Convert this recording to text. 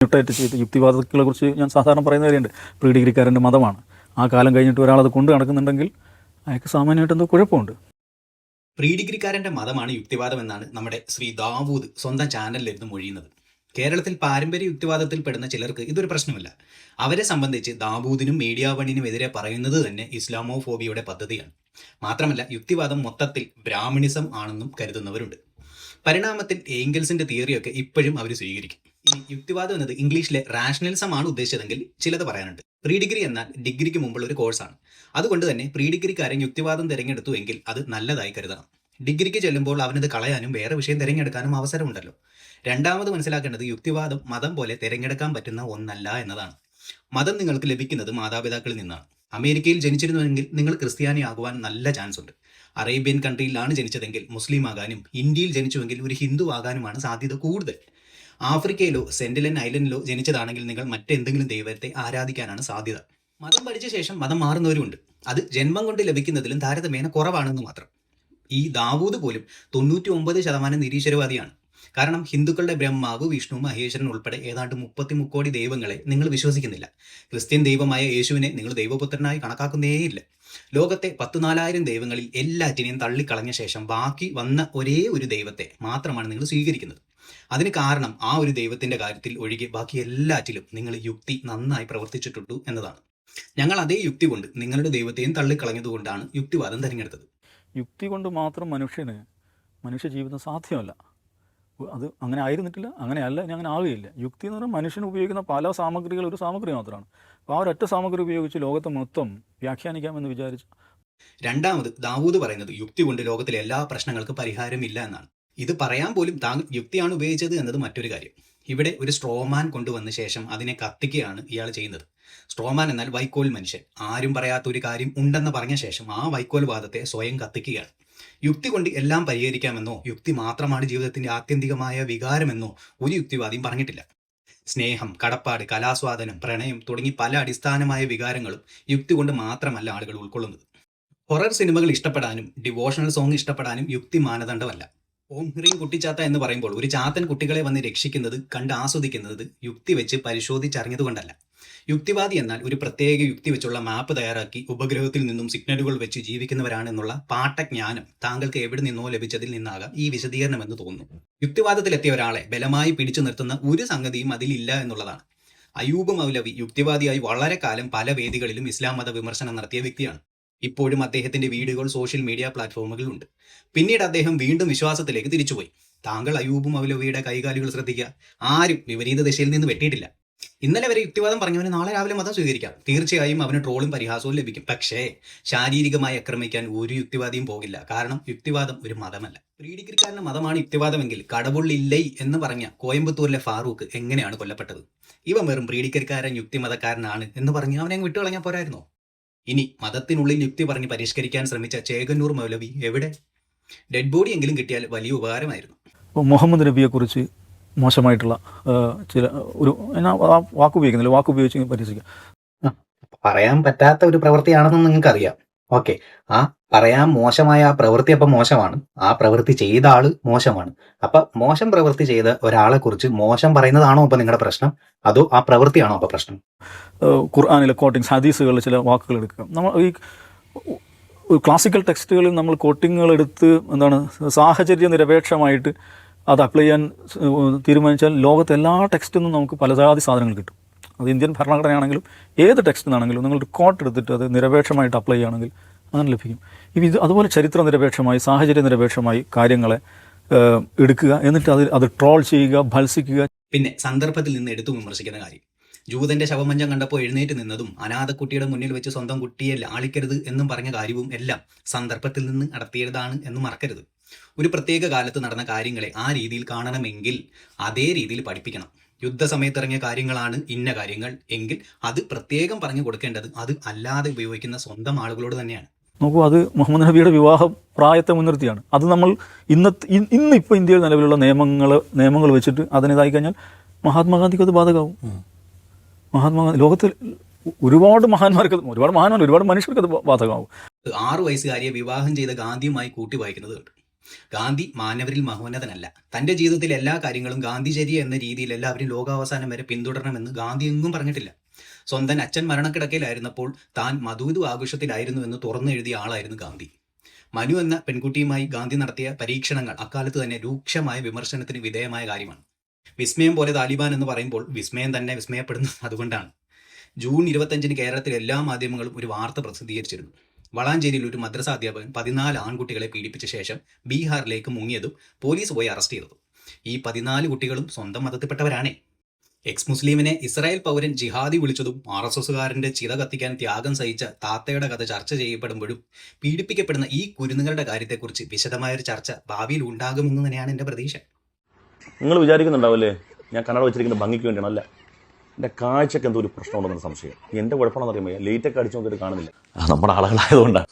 Mutate ചെയ്ത് യുക്തിവാദങ്ങളെ കുറിച്ച് ഞാൻ സാധാരണ പറയുന്ന കാര്യമുണ്ട്. പ്രീ ഡിഗ്രിക്കാരൻ്റെ മതമാണ്. ആ കാലം കഴിഞ്ഞിട്ട് ഒരാളത് കൊണ്ട് നടക്കുന്നുണ്ടെങ്കിൽ അയാൾക്ക് സാമാന്യമായിട്ട് എന്തോ കുഴപ്പമുണ്ട്. പ്രീ ഡിഗ്രിക്കാരൻ്റെ മതമാണ് യുക്തിവാദം എന്നാണ് നമ്മുടെ ശ്രീ ദാവൂദ് സ്വന്തം ചാനലിലിരുന്ന് മൊഴിയുന്നത്. കേരളത്തിൽ പാരമ്പര്യ യുക്തിവാദത്തിൽ പെടുന്ന ചിലർക്ക് ഇതൊരു പ്രശ്നമല്ല. അവരെ സംബന്ധിച്ച് ദാവൂദിനും മീഡിയ വണ്ണിനും എതിരെ പറയുന്നത് തന്നെ ഇസ്ലാമോഫോബിയയുടെ പദ്ധതിയാണ്. മാത്രമല്ല യുക്തിവാദം മൊത്തത്തിൽ ബ്രാഹ്മണിസം ആണെന്നും കരുതുന്നവരുണ്ട്. പരിണാമത്തിൽ ഏംഗൽസിന്റെ തിയറിയൊക്കെ ഇപ്പോഴും അവർ സ്വീകരിക്കും. ഈ യുക്തിവാദം എന്നത് ഇംഗ്ലീഷിലെ റാഷണലിസം ആണ് ഉദ്ദേശിച്ചതെങ്കിൽ ചിലത് പറയാനുണ്ട്. പ്രീ ഡിഗ്രി എന്നാൽ ഡിഗ്രിക്ക് മുമ്പുള്ള ഒരു കോഴ്സാണ്. അതുകൊണ്ട് തന്നെ പ്രീ ഡിഗ്രിക്കാരൻ യുക്തിവാദം തിരഞ്ഞെടുത്തു എങ്കിൽ അത് നല്ലതായി കരുതണം. ഡിഗ്രിക്ക് ചെല്ലുമ്പോൾ അവനത് കളയാനും വേറെ വിഷയം തിരഞ്ഞെടുക്കാനും അവസരമുണ്ടല്ലോ. രണ്ടാമത് മനസ്സിലാക്കേണ്ടത് യുക്തിവാദം മതം പോലെ തിരഞ്ഞെടുക്കാൻ പറ്റുന്ന ഒന്നല്ല എന്നതാണ്. മതം നിങ്ങൾക്ക് ലഭിക്കുന്നത് മാതാപിതാക്കളിൽ നിന്നാണ്. അമേരിക്കയിൽ ജനിച്ചിരുന്നുവെങ്കിൽ നിങ്ങൾ ക്രിസ്ത്യാനി ആകുവാൻ നല്ല ചാൻസ് ഉണ്ട്. അറേബ്യൻ കൺട്രിയിലാണ് ജനിച്ചതെങ്കിൽ മുസ്ലിം ആകാനും, ഇന്ത്യയിൽ ജനിച്ചുവെങ്കിൽ ഒരു ഹിന്ദു ആകാനുമാണ് സാധ്യത കൂടുതൽ. ആഫ്രിക്കയിലോ സെന്റിലൻ ഐലൻഡിലോ ജനിച്ചതാണെങ്കിൽ നിങ്ങൾ മറ്റെന്തെങ്കിലും ദൈവത്തെ ആരാധിക്കാനാണ് സാധ്യത. മതം പഠിച്ച ശേഷം മതം മാറുന്നവരുമുണ്ട്. അത് ജന്മം കൊണ്ട് ലഭിക്കുന്നതിലും താരതമ്യേന കുറവാണെന്ന് മാത്രം. ഈ ദാവൂദ് പോലും 99% നിരീശ്വരവാദിയാണ്. കാരണം ഹിന്ദുക്കളുടെ ബ്രഹ്മാവ്, വിഷ്ണു, മഹേശ്വരൻ ഉൾപ്പെടെ ഏതാണ്ട് 33 കോടി ദൈവങ്ങളെ നിങ്ങൾ വിശ്വസിക്കുന്നില്ല. ക്രിസ്ത്യൻ ദൈവമായ യേശുവിനെ നിങ്ങൾ ദൈവപുത്രനായി കണക്കാക്കുന്നേയില്ല. ലോകത്തെ 14,000 ദൈവങ്ങളിൽ എല്ലാറ്റിനെയും തള്ളിക്കളഞ്ഞ ശേഷം ബാക്കി വന്ന ഒരേ ഒരു ദൈവത്തെ മാത്രമാണ് നിങ്ങൾ സ്വീകരിക്കുന്നത്. അതിന് കാരണം ആ ഒരു ദൈവത്തിന്റെ കാര്യത്തിൽ ഒഴികെ ബാക്കി എല്ലാറ്റിലും നിങ്ങൾ യുക്തി നന്നായി പ്രവർത്തിച്ചിട്ടുള്ളൂ എന്നതാണ്. ഞങ്ങൾ അതേ യുക്തി കൊണ്ട് നിങ്ങളുടെ ദൈവത്തെയും തള്ളിക്കളഞ്ഞതുകൊണ്ടാണ് യുക്തിവാദം തിരഞ്ഞെടുത്തത്. യുക്തി കൊണ്ട് മാത്രം മനുഷ്യ ജീവിതം സാധ്യമല്ല. അത് അങ്ങനെ ആയിരുന്നിട്ടില്ല, അങ്ങനെയല്ല, ഇനി അങ്ങനെ ആവുകയില്ല. യുക്തി എന്ന് പറഞ്ഞാൽ മനുഷ്യൻ ഉപയോഗിക്കുന്ന പല സാമഗ്രികൾ ഒരു സാമഗ്രി മാത്രമാണ്. അപ്പോൾ ആ ഒരൊറ്റ സാമഗ്രി ഉപയോഗിച്ച് ലോകത്തെ മൊത്തം വ്യാഖ്യാനിക്കാമെന്ന് വിചാരിച്ചു. രണ്ടാമത് ദാവൂദ് പറയുന്നത് യുക്തി കൊണ്ട് ലോകത്തിലെ എല്ലാ പ്രശ്നങ്ങൾക്കും പരിഹാരമില്ല എന്നാണ്. ഇത് പറയാൻ പോലും താങ്കൾ യുക്തിയാണ് ഉപയോഗിച്ചത് എന്നത് മറ്റൊരു കാര്യം. ഇവിടെ ഒരു സ്ട്രോമാൻ കൊണ്ടുവന്ന ശേഷം അതിനെ കത്തിക്കുകയാണ് ഇയാൾ ചെയ്യുന്നത്. സ്ട്രോമാൻ എന്നാൽ വൈക്കോൽ മനുഷ്യൻ. ആരും പറയാത്ത ഒരു കാര്യം ഉണ്ടെന്ന് പറഞ്ഞ ശേഷം ആ വൈക്കോൽ വാദത്തെ സ്വയം കത്തിക്കുകയാണ്. യുക്തി കൊണ്ട് എല്ലാം പരിഹരിക്കാമെന്നോ യുക്തി മാത്രമാണ് ജീവിതത്തിന്റെ ആത്യന്തികമായ വികാരമെന്നോ ഒരു യുക്തിവാദിയും പറഞ്ഞിട്ടില്ല. സ്നേഹം, കടപ്പാട്, കലാസ്വാദനം, പ്രണയം തുടങ്ങി പല അടിസ്ഥാനമായ വികാരങ്ങളും യുക്തി കൊണ്ട് മാത്രമല്ല ആളുകൾ ഉൾക്കൊള്ളുന്നത്. ഹൊറർ സിനിമകൾ ഇഷ്ടപ്പെടാനും ഡിവോഷണൽ സോങ് ഇഷ്ടപ്പെടാനും യുക്തി മാനദണ്ഡമല്ല. ഓം ഹ്രീം കുട്ടിച്ചാത്ത എന്ന് പറയുമ്പോൾ ഒരു ചാത്തൻ കുട്ടികളെ വന്ന് രക്ഷിക്കുന്നത് കണ്ട് ആസ്വദിക്കുന്നത് യുക്തി വെച്ച് പരിശോധിച്ചറിഞ്ഞതുകൊണ്ടല്ല. യുക്തിവാദി എന്നാൽ ഒരു പ്രത്യേക യുക്തി വെച്ചുള്ള മാപ്പ് തയ്യാറാക്കി ഉപഗ്രഹത്തിൽ നിന്നും സിഗ്നലുകൾ വെച്ച് ജീവിക്കുന്നവരാണെന്നുള്ള പാഠജ്ഞാനം താങ്കൾക്ക് എവിടെ നിന്നോ ലഭിച്ചതിൽ നിന്നാകാം ഈ വിശദീകരണമെന്ന് തോന്നുന്നു. യുക്തിവാദത്തിലെത്തിയ ഒരാളെ ബലമായി പിടിച്ചു നിർത്തുന്ന ഒരു സംഗതിയും അതിലില്ല എന്നുള്ളതാണ്. അയൂബ് മൗലവി യുക്തിവാദിയായി വളരെ കാലം പല വേദികളിലും ഇസ്ലാം മത വിമർശനം നടത്തിയ വ്യക്തിയാണ്. ഇപ്പോഴും അദ്ദേഹത്തിന്റെ വീഡിയോകൾ സോഷ്യൽ മീഡിയ പ്ലാറ്റ്ഫോമുകളിലുണ്ട്. പിന്നീട് അദ്ദേഹം വീണ്ടും വിശ്വാസത്തിലേക്ക് തിരിച്ചുപോയി. താങ്കൾ അയൂബ് മൗലവിയുടെ കൈകാലുകൾ ശ്രദ്ധിക്കുക. ആരും വിപരീത ദിശയിൽ നിന്ന് വെട്ടിയിട്ടില്ല. ഇന്നലെ വരെ യുക്തിവാദം പറഞ്ഞവന് നാളെ രാവിലെ മതം സ്വീകരിക്കാം. തീർച്ചയായും അവന് ട്രോളും പരിഹാസവും ലഭിക്കും. പക്ഷേ ശാരീരികമായി ആക്രമിക്കാൻ ഒരു യുക്തിവാദിയും പോകില്ല. കാരണം യുക്തിവാദം ഒരു മതമല്ല. പ്രീ ഡിഗ്രിക്കാരന്റെ മതമാണ് യുക്തിവാദമെങ്കിൽ കടവുള്ളില്ലേ എന്ന് പറഞ്ഞ കോയമ്പത്തൂരിലെ ഫാറൂഖ് എങ്ങനെയാണ് കൊല്ലപ്പെട്ടത്? ഇവൻ വെറും പ്രീ ഡിഗ്രിക്കാരൻ യുക്തിമതക്കാരനാണ് എന്ന് പറഞ്ഞ് അവനെ വിട്ടുകളഞ്ഞാൽ പോരായിരുന്നോ? ഇനി മതത്തിനുള്ളിൽ യുക്തി പറഞ്ഞ് പരിഷ്കരിക്കാൻ ശ്രമിച്ച ചേകന്നൂർ മൗലവി എവിടെ? ഡെഡ് ബോഡി എങ്കിലും കിട്ടിയാൽ വലിയ ഉപകാരമായിരുന്നു. അപ്പോൾ മുഹമ്മദ് നബിയെക്കുറിച്ച് മോശമായിട്ടുള്ള ചില ഒരു വാക്കുപയോഗിക്കുന്നില്ല, വാക്കുപയോഗിച്ച് പരിഹസിക്കുക. പറയാൻ പറ്റാത്ത ഒരു പ്രവൃത്തിയാണെന്ന് നിങ്ങൾക്ക് അറിയാം. ഓക്കെ, ആ പറയാൻ മോശമായ ആ പ്രവൃത്തി അപ്പം മോശമാണ്, ആ പ്രവൃത്തി ചെയ്ത ആള് മോശമാണ്. അപ്പൊ മോശം പ്രവൃത്തി ചെയ്ത ഒരാളെ കുറിച്ച് മോശം പറയുന്നതാണോ ഇപ്പൊ നിങ്ങളുടെ പ്രശ്നം, അതോ ആ പ്രവൃത്തിയാണോ അപ്പൊ പ്രശ്നം? ഖുർആനിലെ കോട്ടിങ്സ്, ഹദീസുകളിൽ ചില വാക്കുകൾ എടുക്കുക. നമ്മൾ ഈ ക്ലാസിക്കൽ ടെക്സ്റ്റുകളിൽ നമ്മൾ കോട്ടിങ്ങുകൾ എടുത്ത് സാഹചര്യ നിരപേക്ഷമായിട്ട് അത് അപ്ലൈ ചെയ്യാൻ തീരുമാനിച്ചാൽ ലോകത്തെ എല്ലാ ടെക്സ്റ്റിൽ നിന്നും നമുക്ക് പലജാതി സാധനങ്ങൾ കിട്ടും. അത് ഇന്ത്യൻ ഭരണഘടനയാണെങ്കിലും ഏത് ടെക്സ്റ്റിൽ നിന്നാണെങ്കിലും നിങ്ങളൊരു കോട്ട് എടുത്തിട്ട് അത് നിരപേക്ഷമായിട്ട് അപ്ലൈ ചെയ്യുകയാണെങ്കിൽ അങ്ങനെ ലഭിക്കും. ഇത് അതുപോലെ ചരിത്ര നിരപേക്ഷമായി, സാഹചര്യ നിരപേക്ഷമായി കാര്യങ്ങളെ എടുക്കുക, എന്നിട്ട് അത് ട്രോൾ ചെയ്യുക, ഭത്സിക്കുക. പിന്നെ സന്ദർഭത്തിൽ നിന്ന് എടുത്തു വിമർശിക്കുന്ന കാര്യം. ജൂതന്റെ ശവമഞ്ചം കണ്ടപ്പോൾ എഴുന്നേറ്റ് നിന്നതും അനാഥക്കുട്ടിയുടെ മുന്നിൽ വെച്ച് സ്വന്തം കുട്ടിയെ ലാളിക്കരുത് എന്നും പറഞ്ഞ കാര്യവും എല്ലാം സന്ദർഭത്തിൽ നിന്ന് നടത്തിയതാണ് എന്ന് മറക്കരുത്. ഒരു പ്രത്യേക കാലത്ത് നടന്ന കാര്യങ്ങളെ ആ രീതിയിൽ കാണണമെങ്കിൽ അതേ രീതിയിൽ പഠിപ്പിക്കണം. യുദ്ധസമയത്ത് ഇറങ്ങിയ കാര്യങ്ങളാണ് ഇന്ന കാര്യങ്ങൾ എങ്കിൽ അത് പ്രത്യേകം പറഞ്ഞു കൊടുക്കേണ്ടത് അത് അല്ലാതെ ഉപയോഗിക്കുന്ന സ്വന്തം ആളുകളോട് തന്നെയാണ്. നോക്കൂ, അത് മുഹമ്മദ് നബിയുടെ വിവാഹ പ്രായത്തെ മുൻനിർത്തിയാണ്. അത് നമ്മൾ ഇന്നിപ്പോൾ ഇന്ത്യയിൽ നിലവിലുള്ള നിയമങ്ങൾ വെച്ചിട്ട് അതിനിതായി കഴിഞ്ഞാൽ മഹാത്മാഗാന്ധിക്ക് അത് ബാധകമാവും. മഹാത്മാഗാന്ധി ലോകത്തിൽ ഒരുപാട് മനുഷ്യർക്ക് അത് ബാധകമാവും. 6 വയസ്സുകാരിയെ വിവാഹം ചെയ്ത ഗാന്ധിയുമായി കൂട്ടി വായിക്കുന്നത് കണ്ടു. ഗാന്ധി മാനവരിൽ മഹോന്നതനല്ല. തൻ്റെ ജീവിതത്തിലെ എല്ലാ കാര്യങ്ങളും ഗാന്ധിചര്യ എന്ന രീതിയിൽ എല്ലാവരും ലോകാവസാനം വരെ പിന്തുടരണമെന്ന് ഗാന്ധി എങ്ങും പറഞ്ഞിട്ടില്ല. സ്വന്തം അച്ഛൻ മരണക്കിടക്കയിലായിരുന്നപ്പോൾ താൻ മധുവിധു ആഘോഷത്തിലായിരുന്നു എന്ന് തുറന്നെഴുതിയ ആളായിരുന്നു ഗാന്ധി. മനു എന്ന പെൺകുട്ടിയുമായി ഗാന്ധി നടത്തിയ പരീക്ഷണങ്ങൾ അക്കാലത്ത് തന്നെ രൂക്ഷമായ വിമർശനത്തിന് വിധേയമായ കാര്യമാണ്. വിസ്മയം പോലെ താലിബാൻ എന്ന് പറയുമ്പോൾ വിസ്മയം തന്നെ വിസ്മയപ്പെടുന്നു. അതുകൊണ്ടാണ് ജൂൺ 25 കേരളത്തിലെ എല്ലാ മാധ്യമങ്ങളും ഒരു വാർത്ത പ്രസിദ്ധീകരിച്ചിരുന്നു. വളാഞ്ചേരിയിൽ ഒരു മദ്രസ അധ്യാപകൻ 14 ആൺകുട്ടികളെ പീഡിപ്പിച്ച ശേഷം ബീഹാറിലേക്ക് മുങ്ങിയതും പോലീസ് പോയി അറസ്റ്റ് ചെയ്തതും. ഈ 14 കുട്ടികളും സ്വന്തം മതത്തിൽപ്പെട്ടവരാണേ. എക്സ് മുസ്ലിമിനെ ഇസ്രായേൽ പൗരൻ ജിഹാദി വിളിച്ചതും RSSകാരൻ്റെ ചിത കത്തിക്കാൻ ത്യാഗം സഹിച്ച താത്തയുടെ കഥ ചർച്ച ചെയ്യപ്പെടുമ്പോഴും പീഡിപ്പിക്കപ്പെടുന്ന ഈ കുരുന്നുകളുടെ കാര്യത്തെക്കുറിച്ച് വിശദമായൊരു ചർച്ച ഭാവിയിൽ ഉണ്ടാകുമെന്ന് തന്നെയാണ് എൻ്റെ പ്രതീക്ഷ. നിങ്ങൾ വിചാരിക്കുന്നുണ്ടാവില്ലേ ഞാൻ കണ്ണട വെച്ചിരിക്കുന്ന ഭംഗിക്ക് വേണ്ടിയാണ്? അല്ല, എൻ്റെ കാഴ്ചക്ക് എന്തോ ഒരു പ്രശ്നമുണ്ടെന്നൊരു സംശയം. എൻ്റെ കുഴപ്പമാണെന്ന് അറിയുമ്പോൾ ലേറ്റൊക്കെ അടിച്ചു നോക്കിയിട്ട് കാണുന്നില്ല. നമ്മുടെ ആളുകളായതുകൊണ്ടാണ്.